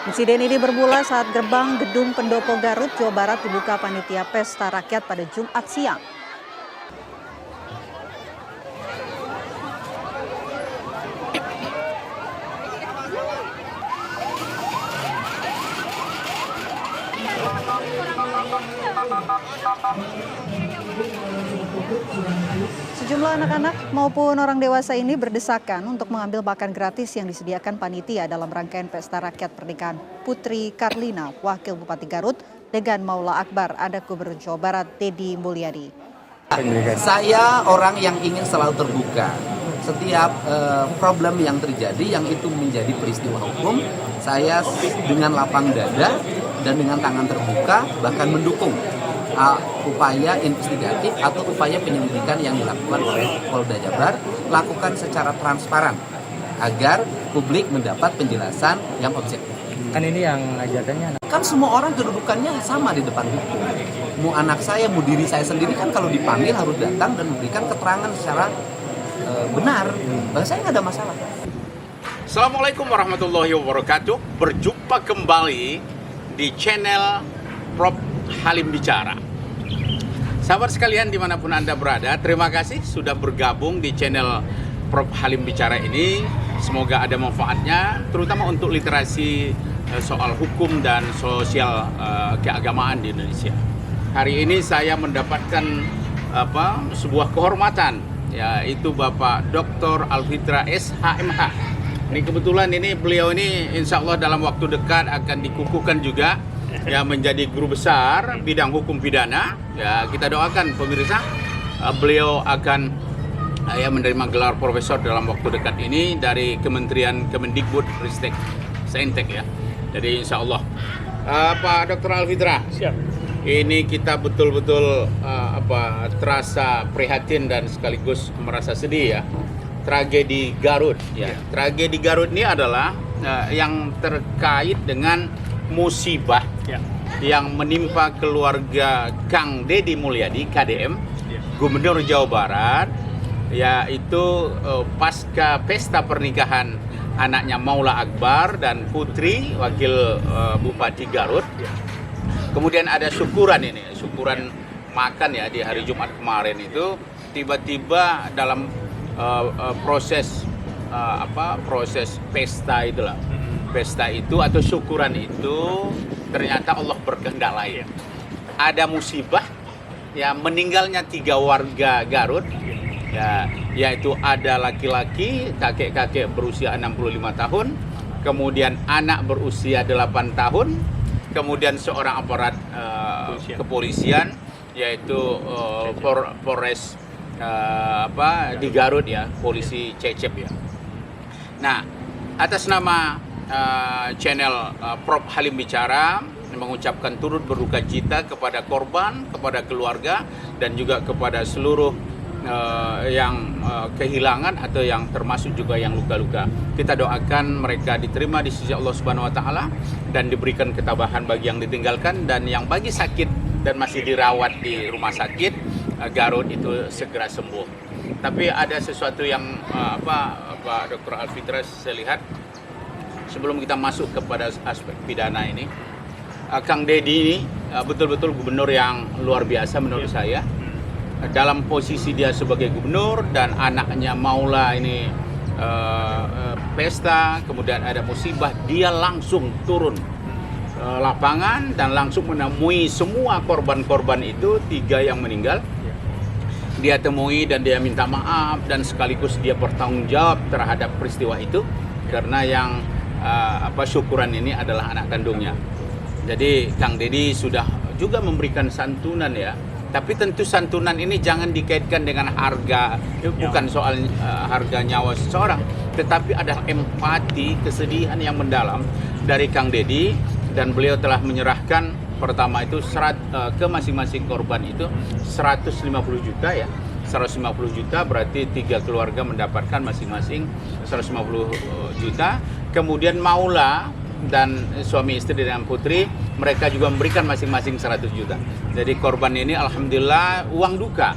Insiden ini bermula saat gerbang Gedung Pendopo Garut, Jawa Barat dibuka panitia Pesta Rakyat pada Jumat siang. Sejumlah anak-anak maupun orang dewasa ini berdesakan untuk mengambil makan gratis yang disediakan panitia dalam rangkaian Pesta Rakyat Pernikahan Putri Karlina, Wakil Bupati Garut, dengan Maula Akbar, ada Gubernur Jawa Barat Deddy Mulyadi. Saya orang yang ingin selalu terbuka. Setiap problem yang terjadi, yang itu menjadi peristiwa hukum, saya dengan lapang dada dan dengan tangan terbuka bahkan mendukung upaya investigatif atau upaya penyelidikan yang dilakukan oleh Polda Jabar, lakukan secara transparan agar publik mendapat penjelasan yang objektif. Kan ini yang ajakannya Kan semua orang kedudukannya sama di depan hukum. Mau anak saya, mau diri saya sendiri kan kalau dipanggil harus datang dan memberikan keterangan secara benar. Saya nggak ada masalah. Assalamualaikum warahmatullahi wabarakatuh. Berjumpa kembali di channel Prof Halim Bicara. Sahabat sekalian dimanapun Anda berada, terima kasih sudah bergabung di channel Prof Halim Bicara ini. Semoga ada manfaatnya, terutama untuk literasi soal hukum dan sosial keagamaan di Indonesia. Hari ini saya mendapatkan sebuah kehormatan, yaitu Bapak Dr. Alfitra SHMH. Ini kebetulan beliau ini insya Allah dalam waktu dekat akan dikukuhkan juga menjadi guru besar bidang hukum pidana. Kita doakan pemirsa, beliau akan menerima gelar profesor dalam waktu dekat ini dari Kementerian Kemendikbud Ristek Saintek ya. Jadi insya Allah Pak Dr. Alfitra, siap. Ini kita betul-betul terasa prihatin dan sekaligus merasa sedih ya. Tragedi Garut ya. Tragedi Garut ini adalah yang terkait dengan musibah yang menimpa keluarga Kang Deddy Mulyadi KDM, Gubernur Jawa Barat, yaitu pasca pesta pernikahan anaknya Maula Akbar dan Putri, Wakil Bupati Garut. Kemudian ada syukuran makan ya di hari Jumat kemarin itu, tiba-tiba dalam proses pesta itulah. Pesta itu atau syukuran itu ternyata Allah berkehendak lain. Ada musibah meninggalnya 3 warga Garut yaitu ada laki-laki, kakek-kakek berusia 65 tahun, kemudian anak berusia 8 tahun, kemudian seorang aparat kepolisian yaitu Polres di Garut ya, polisi Cecep ya. Nah, atas nama channel Prof Halim Bicara mengucapkan turut berduka cita kepada korban, kepada keluarga, dan juga kepada seluruh yang kehilangan atau yang termasuk juga yang luka-luka. Kita doakan mereka diterima di sisi Allah Subhanahu Wa Taala dan diberikan ketabahan bagi yang ditinggalkan, dan yang bagi sakit dan masih dirawat di rumah sakit Garut itu segera sembuh. Tapi ada sesuatu yang Pak Dr. Alfitra saya lihat. Sebelum kita masuk kepada aspek pidana ini, Kang Deddy ini betul-betul gubernur yang luar biasa menurut saya. Dalam posisi dia sebagai gubernur dan anaknya Maula ini pesta, kemudian ada musibah, dia langsung turun lapangan dan langsung menemui semua korban-korban itu, 3 yang meninggal. Dia temui dan dia minta maaf dan sekaligus dia bertanggung jawab terhadap peristiwa itu, karena yang syukuran ini adalah anak kandungnya. Jadi Kang Deddy sudah juga memberikan santunan ya. Tapi tentu santunan ini jangan dikaitkan dengan harga, bukan soal harga nyawa seseorang, tetapi ada empati, kesedihan yang mendalam dari Kang Deddy, dan beliau telah menyerahkan pertama itu ke masing-masing korban itu 150 juta ya. 150 juta berarti 3 keluarga mendapatkan masing-masing 150 juta. Kemudian Maula dan suami istri dengan Putri, mereka juga memberikan masing-masing 100 juta. Jadi korban ini alhamdulillah uang duka.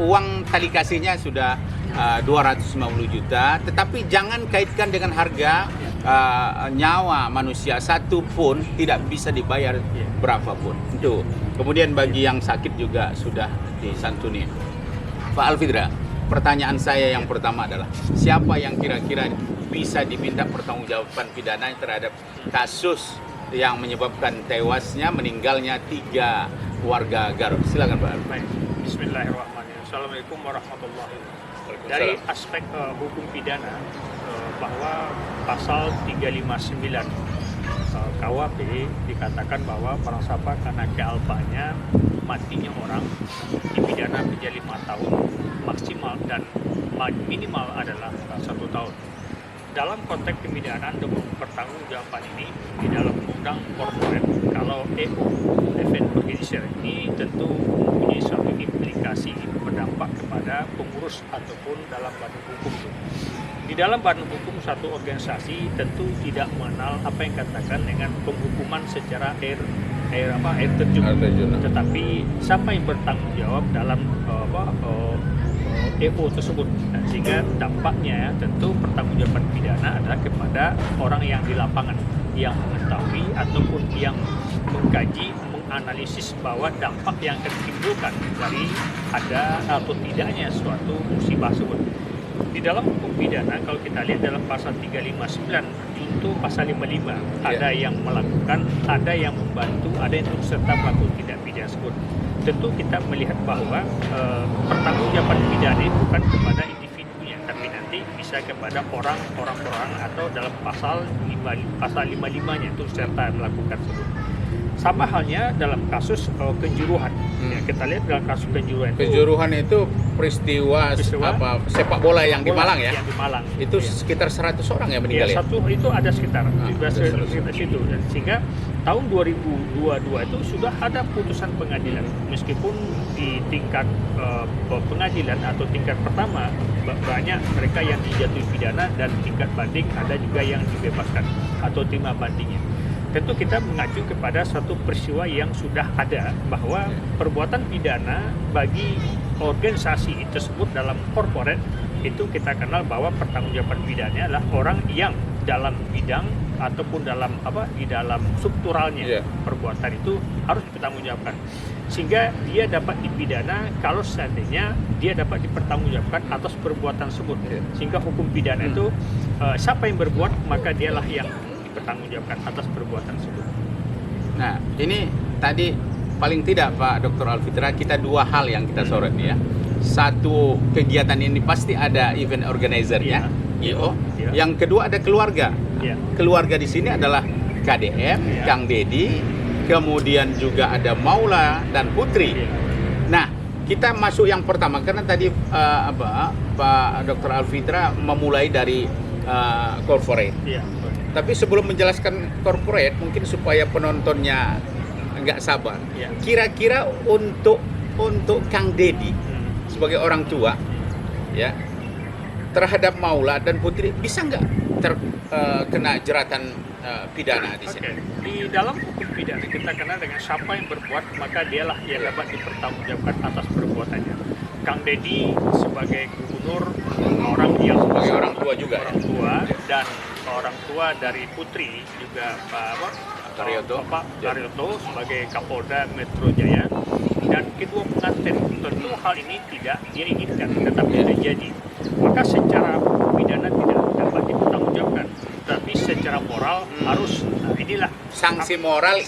Uang tali kasihnya sudah 250 juta, tetapi jangan kaitkan dengan harga nyawa manusia satu pun tidak bisa dibayar berapapun. Itu. Kemudian bagi yang sakit juga sudah disantuni. Pak Alfitra, pertanyaan saya yang pertama adalah siapa yang kira-kira bisa diminta pertanggungjawaban pidana terhadap kasus yang menyebabkan tewasnya, meninggalnya 3 warga Garut? Silakan Pak. Baik. Bismillahirrahmanirrahim. Assalamualaikum warahmatullahi wabarakatuh. Dari aspek hukum pidana, bahwa pasal 359 KUHP dikatakan bahwa barang siapa karena kealpanya matinya orang dipidana menjadi 5 tahun maksimal dan minimal adalah 1 tahun. Dalam konteks pemidanaan dan pertanggungjawaban ini di dalam undang korporat, kalau EO event organizer ini tentu mempunyai suatu implikasi berdampak kepada pengurus ataupun dalam badan hukum. Di dalam badan hukum satu organisasi tentu tidak mengenal apa yang katakan dengan penghukuman secara air terjun. Tetapi siapa yang bertanggung jawab dalam EO tersebut, dan sehingga dampaknya tentu pertanggungjawaban pidana adalah kepada orang yang di lapangan yang mengetahui ataupun yang mengkaji, menganalisis bahwa dampak yang akan ditimbulkan dari ada atau tidaknya suatu musibah tersebut. Di dalam hukum pidana kalau kita lihat dalam pasal 359 junto pasal 55 ada yang melakukan, ada yang membantu, ada yang turut serta melakukan tindak pidana tersebut. Tentu kita melihat bahwa pertanggungjawaban pidana bukan kepada individunya, tapi nanti bisa kepada orang-orang atau dalam pasal 55-nya turut serta melakukan tersebut. Sama halnya dalam kasus kejuruhan. Ya, kita lihat dalam kasus kejuruhan itu peristiwa sepak bola yang di Malang ya. Yang di Malang. Itu sekitar 100 orang yang meninggal ya. Satu itu ada sekitar situ, dan sehingga tahun 2022 itu sudah ada putusan pengadilan, meskipun di tingkat pengadilan atau tingkat pertama banyak mereka yang dijatuhi pidana dan tingkat banding ada juga yang dibebaskan atau terima bandingnya. Tentu kita mengacu kepada satu peristiwa yang sudah ada, bahwa perbuatan pidana bagi organisasi tersebut dalam korporat itu kita kenal bahwa pertanggungjawaban pidana adalah orang yang dalam bidang ataupun dalam di dalam strukturalnya perbuatan itu harus dipertanggungjawabkan, sehingga dia dapat dipidana kalau seandainya dia dapat dipertanggungjawabkan atas perbuatan tersebut. Sehingga hukum pidana itu siapa yang berbuat maka dialah yang dipertanggungjawabkan atas perbuatan tersebut. Nah, ini tadi paling tidak Pak Dr. Alfitra, kita 2 hal yang kita sorot ya. Satu, kegiatan ini pasti ada event organizer-nya, IO. Yang kedua ada keluarga. Keluarga di sini adalah KDM, Kang Dedi, kemudian juga ada Maula dan Putri. Nah, kita masuk yang pertama karena tadi Pak Dr. Alfitra memulai dari corporate. Tapi sebelum menjelaskan corporate, mungkin supaya penontonnya nggak sabar. Kira-kira untuk Kang Dedi sebagai orang tua, ya, terhadap Maula dan Putri bisa nggak terkena jeratan pidana di sini? Di dalam hukum pidana kita kenal dengan siapa yang berbuat maka dialah yang dapat dipertanggungjawabkan atas perbuatannya. Kang Dedi sebagai gubernur, orang yang sebagai orang tua juga, orang tua, dan orang tua dari Putri juga Pak Karyoto sebagai Kapolda Metro Jaya, dan kedua pengantin. Tentu hal ini tidak dia inginkan, tetapi terjadi. Maka secara pidana tidak dapat dipertanggungjawabkan, tapi secara moral harus. Inilah sanksi moral.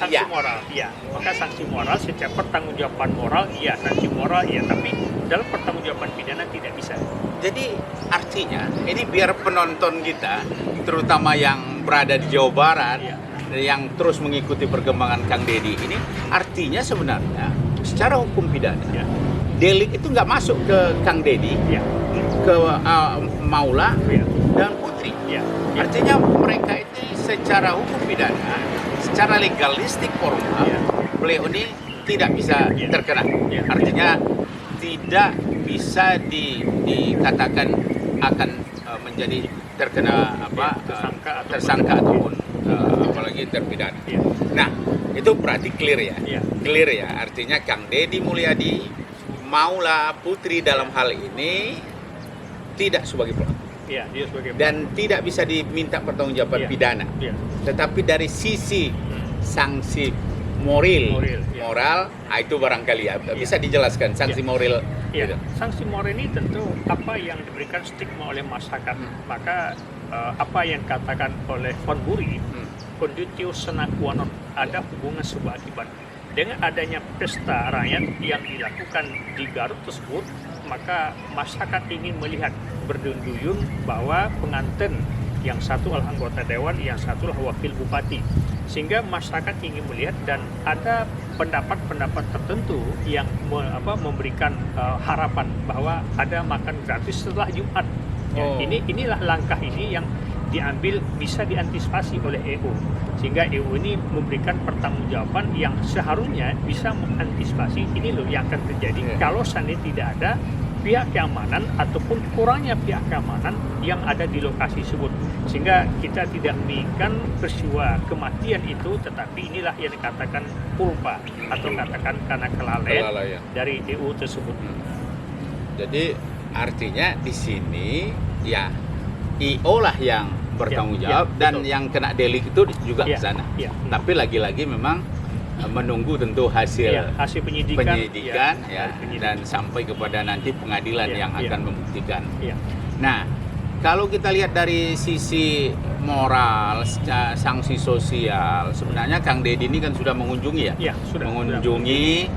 Maka sanksi moral secara pertanggungjawaban moral sanksi moral tapi dalam pertanggungjawaban pidana tidak bisa. Jadi artinya ini biar penonton kita, terutama yang berada di Jawa Barat, yang terus mengikuti perkembangan Kang Dedi ini, artinya sebenarnya secara hukum pidana delik itu nggak masuk ke Kang Dedi, ke Maula dan Putri. Artinya mereka itu secara hukum pidana, secara legalistik formal, beliau ini tidak bisa terkena. Artinya tidak bisa dikatakan akan menjadi terkena tersangka ataupun apalagi terpidana. Nah, itu berarti clear ya. Clear ya. Artinya Kang Dedi Mulyadi, Maula, Putri dalam hal ini tidak sebagai pelaku. Ya, dia sebagai dan tidak bisa diminta pertanggungjawaban Iya. pidana. Iya. Tetapi dari sisi sanksi moral, Iya. itu barangkali ya bisa dijelaskan sanksi Iya. moral. Ya, gitu. sanksi moral ini tentu apa yang diberikan stigma oleh masyarakat. Maka apa yang katakan oleh Von Buri, conditio sine qua non, ada hubungan sebab akibat. Dengan adanya pesta rakyat yang dilakukan di Garut tersebut, maka masyarakat ingin melihat berduyun-duyun bahwa pengantin yang satu adalah anggota dewan, yang satu adalah wakil bupati. Sehingga masyarakat ingin melihat dan ada pendapat-pendapat tertentu yang memberikan harapan bahwa ada makan gratis setelah Jumat. Ya, inilah langkah ini yang diambil bisa diantisipasi oleh EU, sehingga EU ini memberikan pertanggungjawaban yang seharusnya bisa mengantisipasi ini loh yang akan terjadi kalau seandainya tidak ada pihak keamanan ataupun kurangnya pihak keamanan yang ada di lokasi tersebut, sehingga kita tidak menginginkan peristiwa kematian itu, tetapi inilah yang dikatakan culpa atau katakan karena kelalaian dari EU tersebut. Jadi artinya di sini ya IO lah yang bertanggung jawab dan betul. yang kena delik itu juga ke sana. Ya. Tapi lagi-lagi memang menunggu tentu hasil Hasil penyidikan dan sampai kepada nanti pengadilan yang akan membuktikan. Ya. Nah, kalau kita lihat dari sisi moral, sanksi sosial, sebenarnya Kang Deddy ini kan sudah mengunjungi Ya, sudah mengunjungi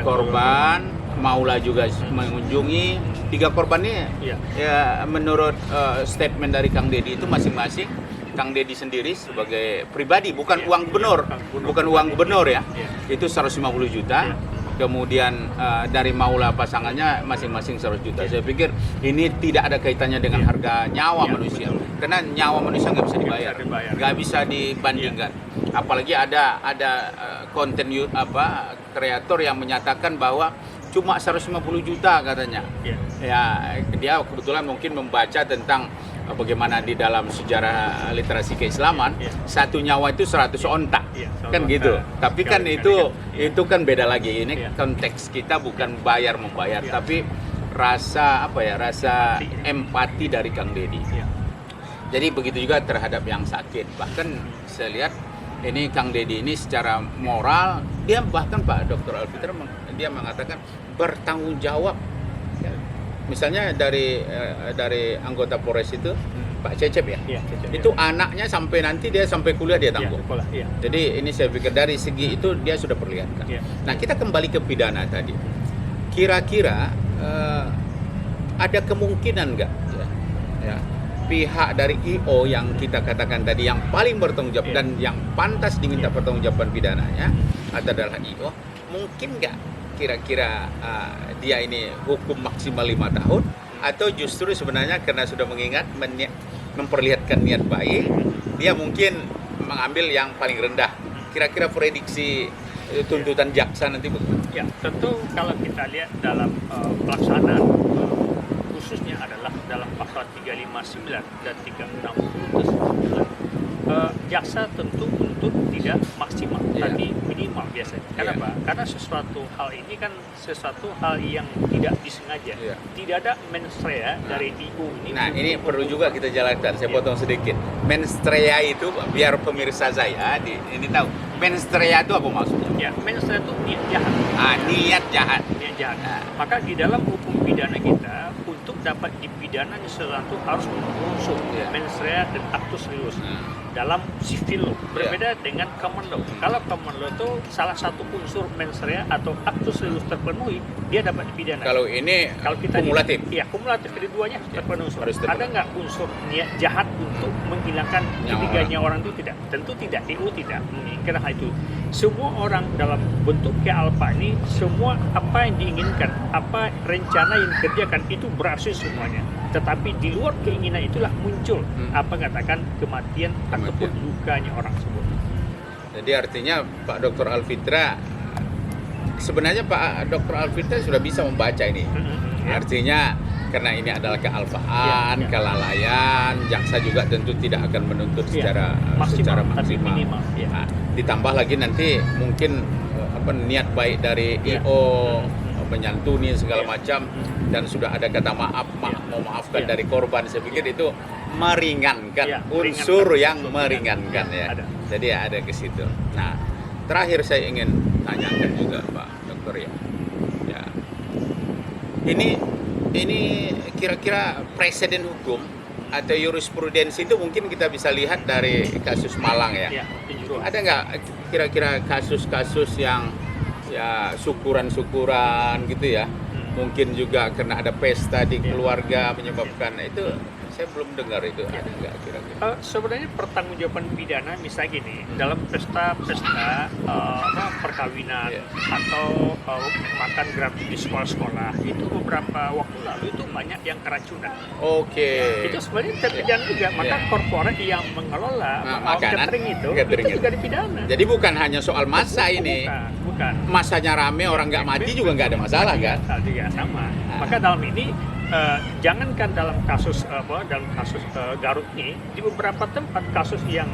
korban, Maula juga mengunjungi 3 korban ini. Ya, menurut statement dari Kang Deddy itu masing-masing, Kang Deddy sendiri sebagai pribadi, bukan uang gubernur ya. Itu 150 juta. Kemudian dari Maula pasangannya masing-masing 100 juta. Saya pikir ini tidak ada kaitannya dengan harga nyawa manusia. Karena nyawa manusia nggak bisa dibayar, nggak bisa dibandingkan. Apalagi ada konten kreator yang menyatakan bahwa cuma 150 juta katanya. Ya, dia kebetulan mungkin membaca tentang bagaimana di dalam sejarah literasi keislaman, satu nyawa itu 100 onta, kan gitu. Tapi kan itu kan beda lagi. Ini konteks kita bukan bayar-membayar, tapi rasa empati dari Kang Deddy. Jadi begitu juga terhadap yang sakit. Bahkan saya lihat ini Kang Deddy ini secara moral, dia bahkan Pak Dr. Alfitra dia mengatakan bertanggung jawab. Misalnya dari anggota Polres itu Pak Cecep ya, itu anaknya sampai nanti dia sampai kuliah dia tanggung. Jadi ini saya pikir dari segi itu dia sudah perlihatkan. Nah, kita kembali ke pidana tadi. Kira-kira ada kemungkinan nggak pihak dari IO yang kita katakan tadi yang paling bertanggung jawab dan yang pantas diminta pertanggungjawaban pidananya adalah IO, mungkin nggak kira-kira dia ini hukum maksimal 5 tahun, atau justru sebenarnya karena sudah mengingat memperlihatkan niat baik, dia mungkin mengambil yang paling rendah. Kira-kira prediksi tuntutan jaksa nanti bagaimana? Ya, tentu kalau kita lihat dalam pelaksanaan khususnya adalah dalam pasal 359 dan 360 jaksa tentu untuk tidak maksimal, tapi minimal biasanya. Kenapa? Karena sesuatu hal ini kan sesuatu hal yang tidak disengaja. Tidak ada mens rea dari IO ini. Nah, ini perlu juga kita jalankan. Saya potong sedikit. Mens rea itu biar pemirsa saya ini tahu. Mens rea itu apa maksudnya? Ya, mens rea itu niat jahat. Niat jahat. Niat jahat. Maka di dalam hukum pidana kita, untuk dapat dipidana sesuatu harus unsur mens rea dan actus reus. Dalam civil law berbeda dengan common law. Kalau common law itu salah satu unsur mens rea atau actus reus terpenuhi, dia dapat dipidana. Kalau kita kumulatif. Iya, kumulatif keduanya terpenuhi. Ada nggak unsur niat jahat untuk menghilangkan ketiga nyawa orang itu? Tidak. Tentu tidak. EU tidak menginginkan hal itu. Semua orang dalam bentuk kealpa ini, semua apa yang diinginkan, apa rencana yang dikerjakan itu berhasil semuanya. Tetapi di luar keinginan itulah muncul katakan kematian ataupun lukanya orang tersebut. Jadi artinya Pak Dr. Alfitra, sebenarnya Pak Dr. Alfitra sudah bisa membaca ini. Artinya karena ini adalah kealpaan, kelalaian, jaksa juga tentu tidak akan menuntut secara maksimal. Nah, ditambah lagi nanti mungkin niat baik dari IO menyantuni segala macam, dan sudah ada kata maaf, mau maafkan dari korban. Saya pikir itu meringankan, Ya, unsur meringankan. yang meringankan ya. Ada. Jadi ada ke situ. Nah, terakhir saya ingin tanyakan juga Pak Dokter ya. Ya. Ini kira-kira presiden hukum atau jurisprudensi itu mungkin kita bisa lihat dari kasus Malang ya. Ya, Pinjuruan. Ada nggak kira-kira kasus-kasus yang ya syukuran-syukuran gitu ya? Mungkin juga karena ada pesta di keluarga menyebabkan itu. Saya belum dengar itu. Ada nggak kira-kira? Sebenarnya pertanggungjawaban pidana misalnya gini, dalam pesta-pesta perkawinan atau makan gratis di sekolah-sekolah itu beberapa waktu lalu itu banyak yang keracunan. Oke. Itu sebenarnya terpidana juga, maka korporat yang mengelola makanan, catering itu juga dipidana. Jadi bukan hanya soal masa ini. Bukan. Masanya rame, orang nggak mati juga nggak ada masalah kan? Juga sama. Maka dalam ini jangankan dalam kasus Garut ini, di beberapa tempat kasus yang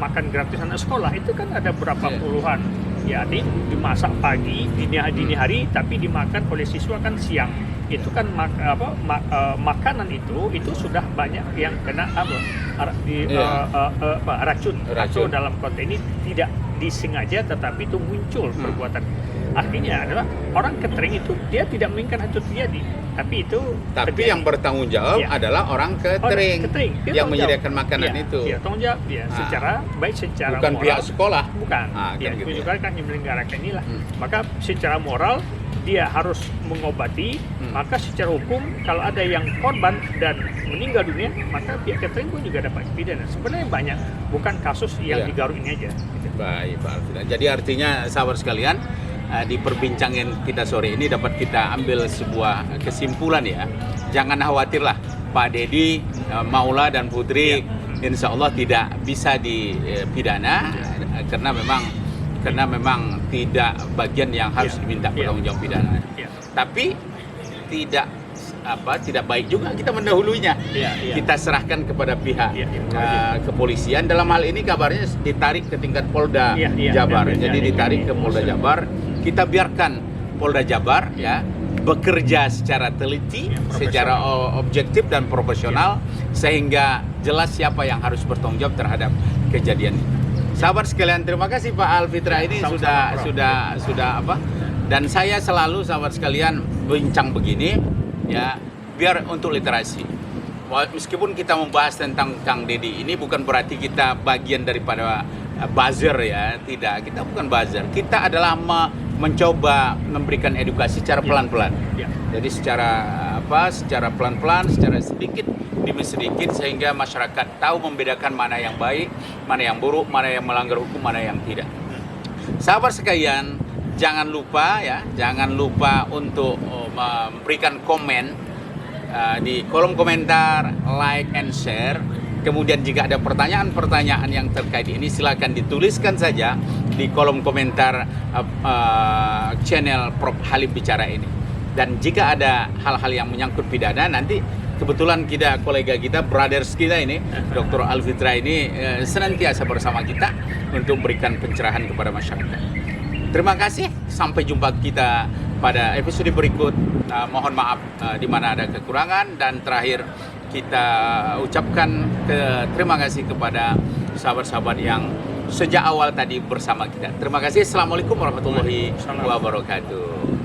makan gratis anak sekolah itu kan ada berapa puluhan. Ya, dimasak pagi, dini hari, tapi dimakan oleh siswa kan siang. Itu kan makanan itu sudah banyak yang kena racun. Atau dalam konteks ini tidak disengaja tetapi itu muncul perbuatan. Artinya adalah orang catering itu dia tidak menginginkan itu terjadi, tapi yang bertanggung jawab adalah orang catering yang menyediakan makanan itu. Dia tanggung jawab dia secara bukan moral, pihak sekolah. Bukan. Dia gitu juga kan yang menyelenggarakan inilah. Maka secara moral dia harus mengobati. Maka secara hukum kalau ada yang korban dan meninggal dunia, maka pihak catering pun juga dapat pidana. Sebenarnya banyak, bukan kasus yang di Garut ini aja. Baik, Pak Alfitra. Jadi artinya sahabat sekalian, di perbincangan kita sore ini dapat kita ambil sebuah kesimpulan ya. Jangan khawatirlah Pak Dedi, Maula dan Putri insya Allah tidak bisa dipidana karena memang tidak bagian yang harus diminta pertanggungjawab pidana. Tapi tidak baik juga kita mendahulunya. Kita serahkan kepada pihak kepolisian. Dalam hal ini kabarnya ditarik ke tingkat Polda Jabar. Jadi ditarik ke Polda Jabar. Kita biarkan Polda Jabar ya bekerja secara teliti, secara objektif dan profesional sehingga jelas siapa yang harus bertanggung jawab terhadap kejadian ini. Sahabat sekalian, terima kasih Pak Alfitra ini sudah dan saya selalu sahabat sekalian bincang begini ya biar untuk literasi. Meskipun kita membahas tentang Kang Dedi ini bukan berarti kita bagian daripada buzzer ya, tidak, kita bukan buzzer. Kita adalah mencoba memberikan edukasi secara pelan-pelan. Jadi secara pelan-pelan, secara sedikit demi sedikit sehingga masyarakat tahu membedakan mana yang baik, mana yang buruk, mana yang melanggar hukum, mana yang tidak. Sahabat sekalian, jangan lupa untuk memberikan komen di kolom komentar, like and share. Kemudian jika ada pertanyaan-pertanyaan yang terkait ini silakan dituliskan saja di kolom komentar channel Prof Halim Bicara ini. Dan jika ada hal-hal yang menyangkut pidana, nanti kebetulan kolega kita, brothers kita ini, Dr. Alfitra ini senantiasa bersama kita untuk memberikan pencerahan kepada masyarakat. Terima kasih, sampai jumpa kita pada episode berikut. Mohon maaf di mana ada kekurangan, dan terakhir kita ucapkan terima kasih kepada sahabat-sahabat yang sejak awal tadi bersama kita. Terima kasih. Assalamualaikum warahmatullahi wabarakatuh.